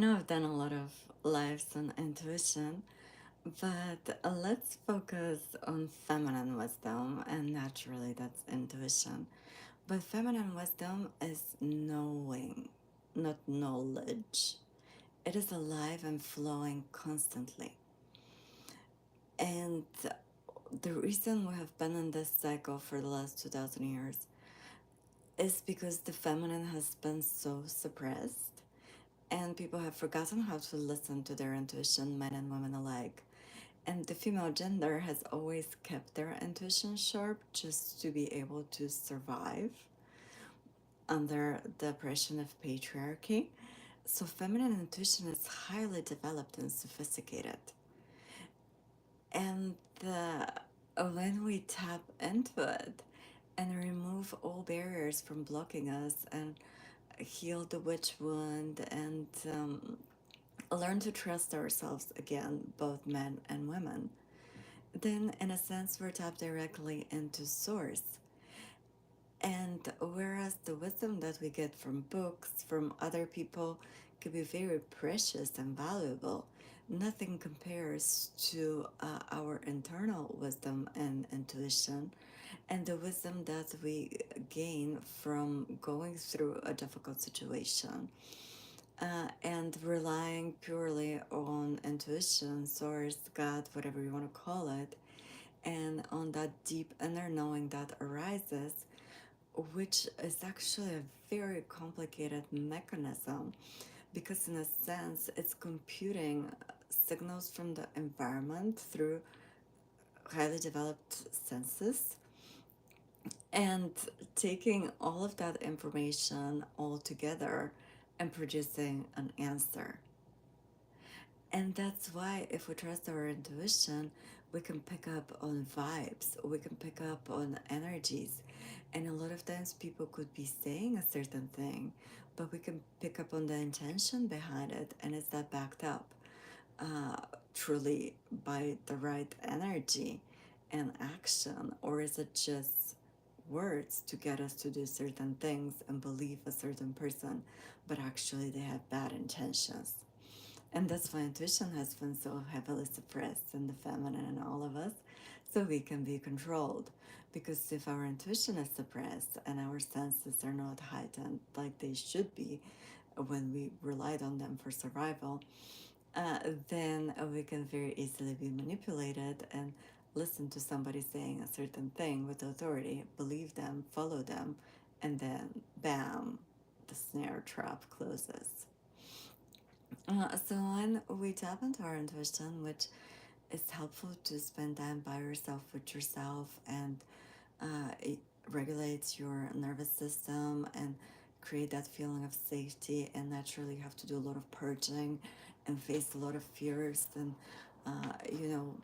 know I've done a lot of lives on intuition, but let's focus on feminine wisdom, and naturally, that's intuition. But feminine wisdom is knowing, not knowledge. It is alive and flowing constantly. And the reason we have been in this cycle for the last 2000 years is because the feminine has been so suppressed, and people have forgotten how to listen to their intuition, men and women alike. And the female gender has always kept their intuition sharp just to be able to survive under the oppression of patriarchy. So, feminine intuition is highly developed and sophisticated. And when we tap into it and remove all barriers from blocking us and heal the witch wound and learn to trust ourselves again, both men and women, then in a sense we're tapped directly into source. And whereas the wisdom that we get from books, from other people, could be very precious and valuable, nothing compares to our internal wisdom and intuition, and the wisdom that we gain from going through a difficult situation. And relying purely on intuition, source, God, whatever you want to call it, and on that deep inner knowing that arises, which is actually a very complicated mechanism because, in a sense, it's computing signals from the environment through highly developed senses and taking all of that information all together and producing an answer. And that's why, if we trust our intuition, we can pick up on vibes, we can pick up on energies. And a lot of times, people could be saying a certain thing, but we can pick up on the intention behind it. And is that backed up uh, truly by the right energy and action? Or is it just words to get us to do certain things and believe a certain person, but actually they have bad intentions? And that's why intuition has been so heavily suppressed in the feminine in all of us, so we can be controlled. Because if our intuition is suppressed and our senses are not heightened like they should be when we relied on them for survival, then we can very easily be manipulated and listen to somebody saying a certain thing with authority, believe them, follow them, and then bam, the snare trap closes. So when we tap into our intuition, which is helpful to spend time by yourself with yourself, and it regulates your nervous system and create that feeling of safety, and naturally you have to do a lot of purging and face a lot of fears and you know,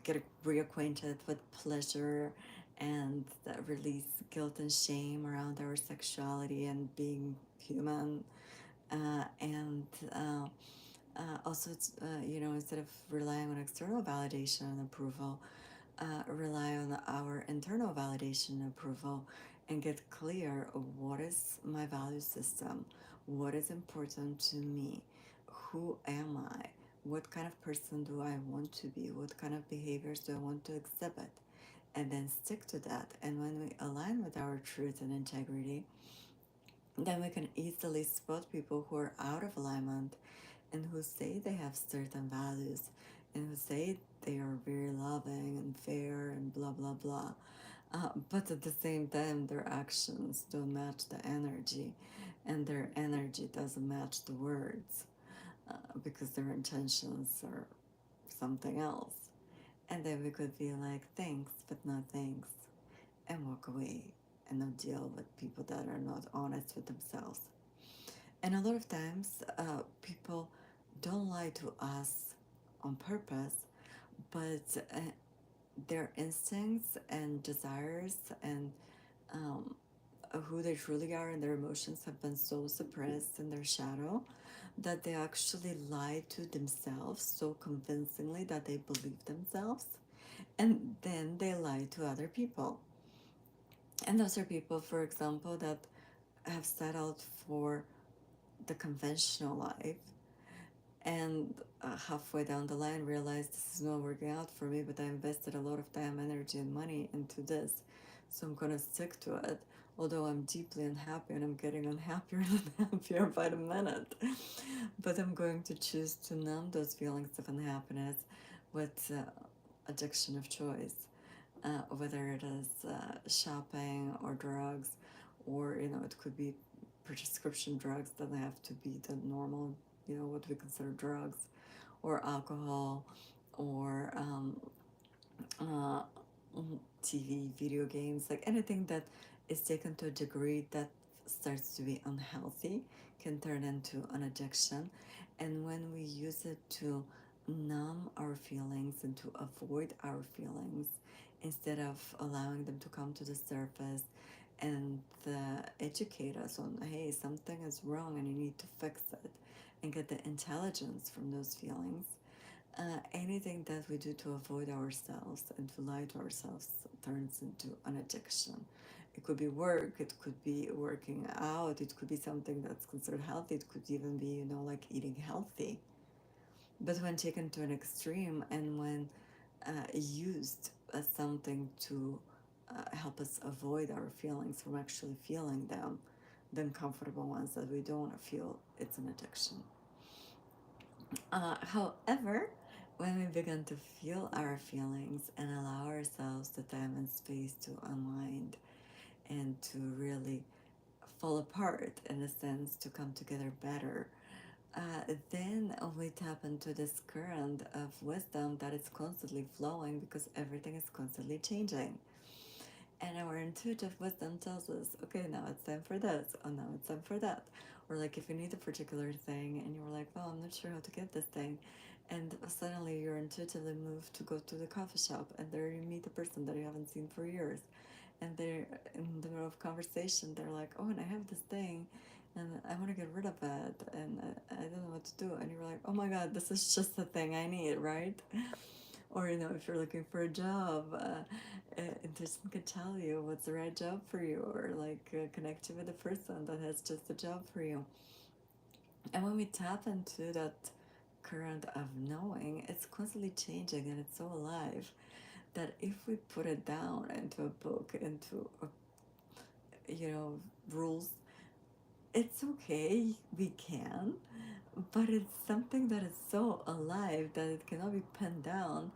get reacquainted with pleasure and release guilt and shame around our sexuality and being human. And Also, it's, instead of relying on external validation and approval, rely on our internal validation and approval and get clear of what is my value system, what is important to me, who am I, what kind of person do I want to be, what kind of behaviors do I want to exhibit, and then stick to that. And when we align with our truth and integrity, then we can easily spot people who are out of alignment and who say they have certain values and who say they are very loving and fair and blah blah blah. But at the same time, their actions don't match the energy, and their energy doesn't match the words because their intentions are something else. And then we could be like, thanks, but no thanks, and walk away and not deal with people that are not honest with themselves. And a lot of times, people don't lie to us on purpose, but their instincts and desires and um, who they truly are and their emotions have been so suppressed in their shadow that they actually lie to themselves so convincingly that they believe themselves, and then they lie to other people. And those are people, for example, that have settled for the conventional life, and halfway down the line realized this is not working out for me, but I invested a lot of time, energy, and money into this, so I'm gonna stick to it, although I'm deeply unhappy and I'm getting unhappier and happier by the minute. But I'm going to choose to numb those feelings of unhappiness with addiction of choice, whether it is shopping or drugs, or it could be prescription drugs. Doesn't have to be the normal, what we consider drugs, or alcohol, or uh, TV, video games, like anything that is taken to a degree that starts to be unhealthy can turn into an addiction. And when we use it to numb our feelings and to avoid our feelings instead of allowing them to come to the surface and educate us on, hey, something is wrong and you need to fix it, and get the intelligence from those feelings, anything that we do to avoid ourselves and to lie to ourselves turns into an addiction. It could be work, it could be working out, it could be something that's considered healthy, it could even be, like eating healthy. But when taken to an extreme and when used as something to help us avoid our feelings from actually feeling them, the uncomfortable ones that we don't want to feel, it's an addiction. However, when we begin to feel our feelings and allow ourselves the time and space to unwind and to really fall apart, in a sense, to come together better, then we tap into this current of wisdom that is constantly flowing because everything is constantly changing. And our intuitive wisdom tells us, okay, now it's time for this, oh, now it's time for that. Or like if you need a particular thing and you're like, oh, I'm not sure how to get this thing. And suddenly you're intuitively moved to go to the coffee shop, and there you meet a person that you haven't seen for years. And they're in the middle of conversation, they're like, oh, and I have this thing and I want to get rid of it, and I don't know what to do. And you're like, oh my God, this is just the thing I need, right? Or, if you're looking for a job, intuition can tell you what's the right job for you, or like connect you with a person that has just a job for you. And when we tap into that current of knowing, it's constantly changing and it's so alive that if we put it down into a book, into rules, it's okay, we can, but it's something that is so alive that it cannot be pinned down.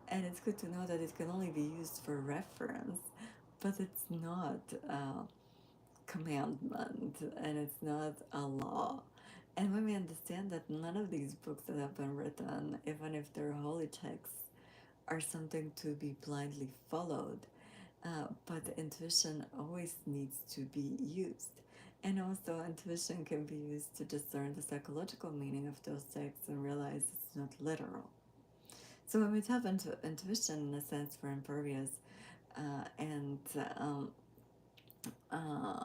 And it's good to know that it can only be used for reference, but it's not a commandment and it's not a law. And when we understand that none of these books that have been written, even if they're holy texts, are something to be blindly followed, but intuition always needs to be used. And also, intuition can be used to discern the psychological meaning of those texts and realize it's not literal. So when we tap into intuition, in a sense, we're impervious, and uh,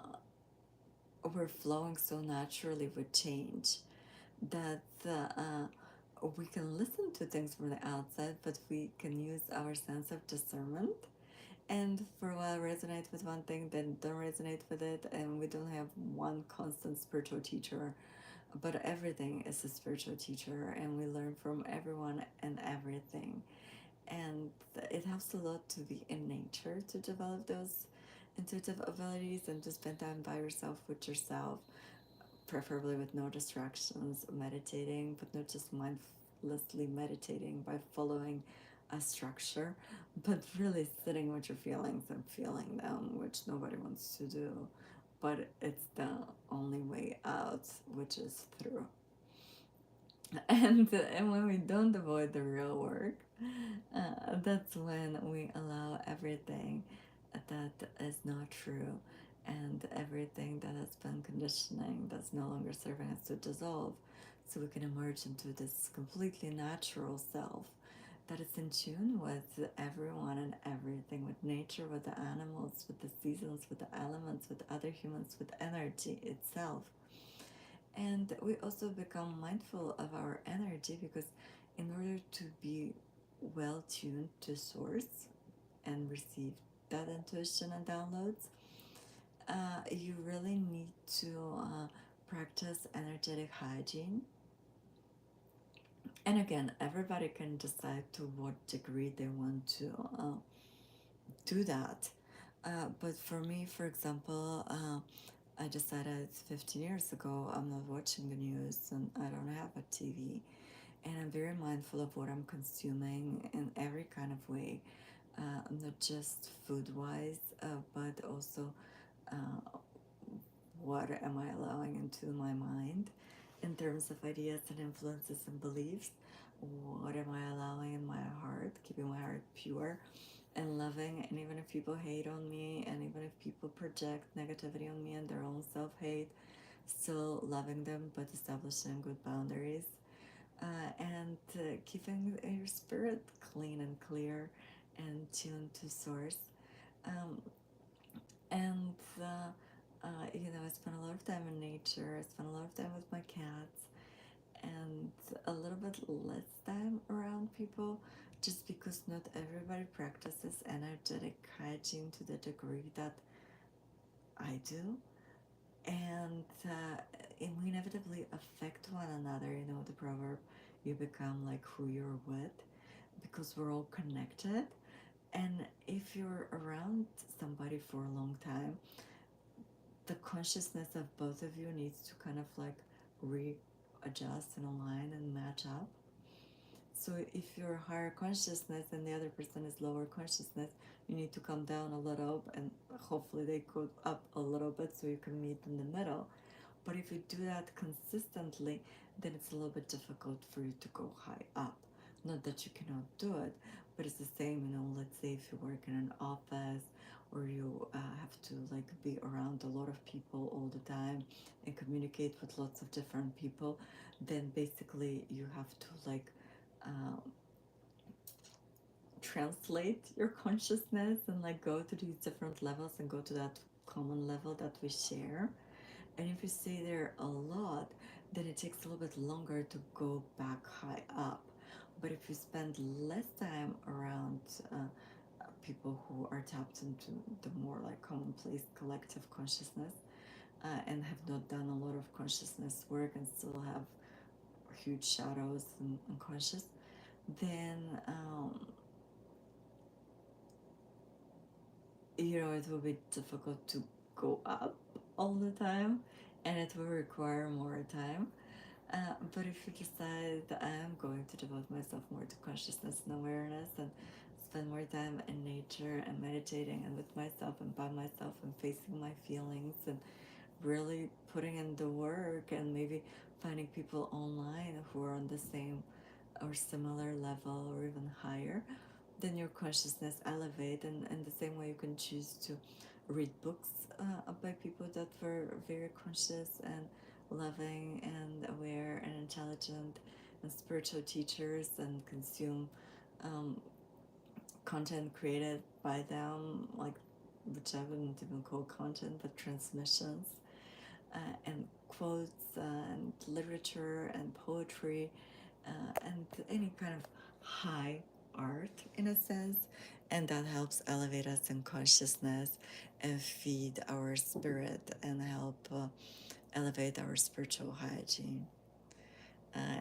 we're flowing so naturally with change that we can listen to things from the outside, but we can use our sense of discernment. And for a while, resonate with one thing, then don't resonate with it, and we don't have one constant spiritual teacher. But everything is a spiritual teacher, and we learn from everyone and everything. And it helps a lot to be in nature to develop those intuitive abilities and to spend time by yourself with yourself, preferably with no distractions, meditating, but not just mindlessly meditating by following a structure, but really sitting with your feelings and feeling them, which nobody wants to do. But it's the only way out, which is through. And when we don't avoid the real work, that's when we allow everything that is not true and everything that has been conditioning that's no longer serving us to dissolve, so we can emerge into this completely natural self that is in tune with everyone and everything, with nature, with the animals, with the seasons, with the elements, with other humans, with energy itself. And we also become mindful of our energy because, in order to be well tuned to source and receive that intuition and downloads, you really need to practice energetic hygiene. And again, everybody can decide to what degree they want to do that. But for me, for example, I decided 15 years ago I'm not watching the news and I don't have a TV. And I'm very mindful of what I'm consuming in every kind of way, not just food wise, but also uh, what am I allowing into my mind in terms of ideas and influences and beliefs? What am I allowing in my heart, keeping my heart pure and loving? And even if people hate on me, and even if people project negativity on me and their own self hate, still loving them but establishing good boundaries. And keeping your spirit clean and clear and tuned to source. Um, and I spend a lot of time in nature. I spend a lot of time with my cats, and a little bit less time around people, just because not everybody practices energetic hygiene to the degree that I do, and we inevitably affect one another. You know the proverb, "You become like who you're with," because we're all connected. And if you're around somebody for a long time, the consciousness of both of you needs to kind of like readjust and align and match up. So if you're higher consciousness and the other person is lower consciousness, you need to come down a little and hopefully they go up a little bit so you can meet in the middle. But if you do that consistently, then it's a little bit difficult for you to go high up. Not that you cannot do it, but it's the same, let's say if you work in an office or you have to like be around a lot of people all the time and communicate with lots of different people, then basically you have to like uh, translate your consciousness and like go to these different levels and go to that common level that we share. And if you stay there a lot, then it takes a little bit longer to go back high up. But if you spend less time around people who are tapped into the more like commonplace collective consciousness, and have not done a lot of consciousness work and still have huge shadows and unconscious, then it will be difficult to go up all the time, and it will require more time. But if you decide that I am going to devote myself more to consciousness and awareness and spend more time in nature and meditating and with myself and by myself and facing my feelings and really putting in the work and maybe finding people online who are on the same or similar level or even higher, then your consciousness elevate. And in the same way you can choose to read books by people that were very conscious and loving and aware and intelligent and spiritual teachers, and consume um, content created by them, like which I wouldn't even call content but transmissions, and quotes and literature and poetry, and any kind of high art in a sense. And that helps elevate us in consciousness and feed our spirit and help elevate our spiritual hygiene,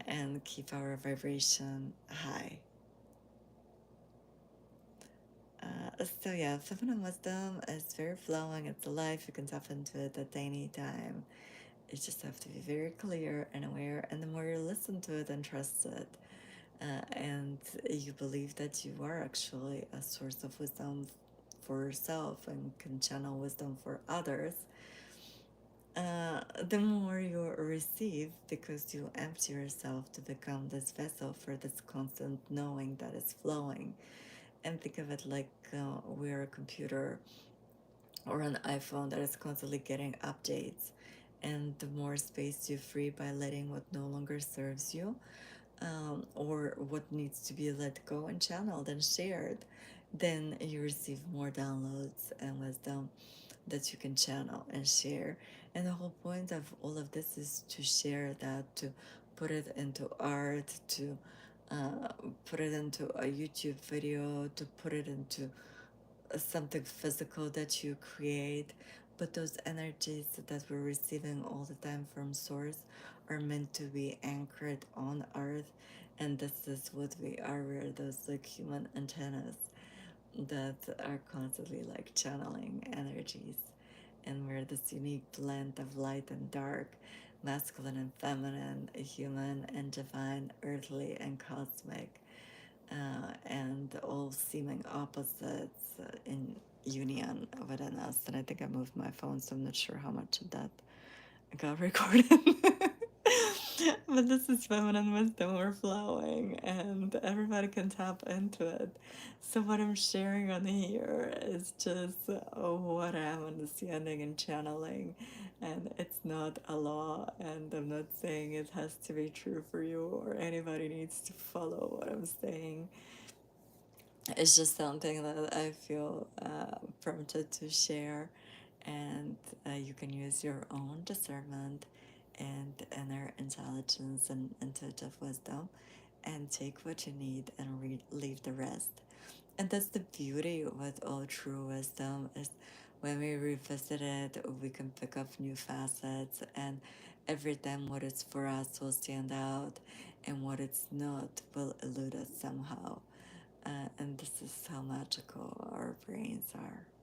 and keep our vibration high. So yeah, feminine wisdom is very flowing, it's alive, you can tap into it at any time. You just have to be very clear and aware, and the more you listen to it and trust it, and you believe that you are actually a source of wisdom for yourself and can channel wisdom for others, the more you receive, because you empty yourself to become this vessel for this constant knowing that is flowing. And think of it like we're a computer or an iPhone that is constantly getting updates. And the more space you free by letting what no longer serves you, or what needs to be let go and channeled and shared, then you receive more downloads and wisdom that you can channel and share. And the whole point of all of this is to share that, to put it into art, to uh, put it into a YouTube video, to put it into something physical that you create, but those energies that we're receiving all the time from source are meant to be anchored on earth, and this is what we are. We're those like human antennas that are constantly like channeling energies, and we're this unique blend of light and dark, masculine and feminine, human and divine, earthly and cosmic, and all seeming opposites in union within us. And I think I moved my phone, so I'm not sure how much of that got recorded. But this is feminine wisdom, we're flowing, and everybody can tap into it. So, what I'm sharing on here is just what I'm understanding and channeling, and it's not a law, and I'm not saying it has to be true for you or anybody needs to follow what I'm saying. It's just something that I feel prompted to share, and you can use your own discernment and inner intelligence and intuitive wisdom and take what you need and leave the rest. And that's the beauty with all true wisdom is when we revisit it, we can pick up new facets, and every time what is for us will stand out and what it's not will elude us somehow. And this is how magical our brains are.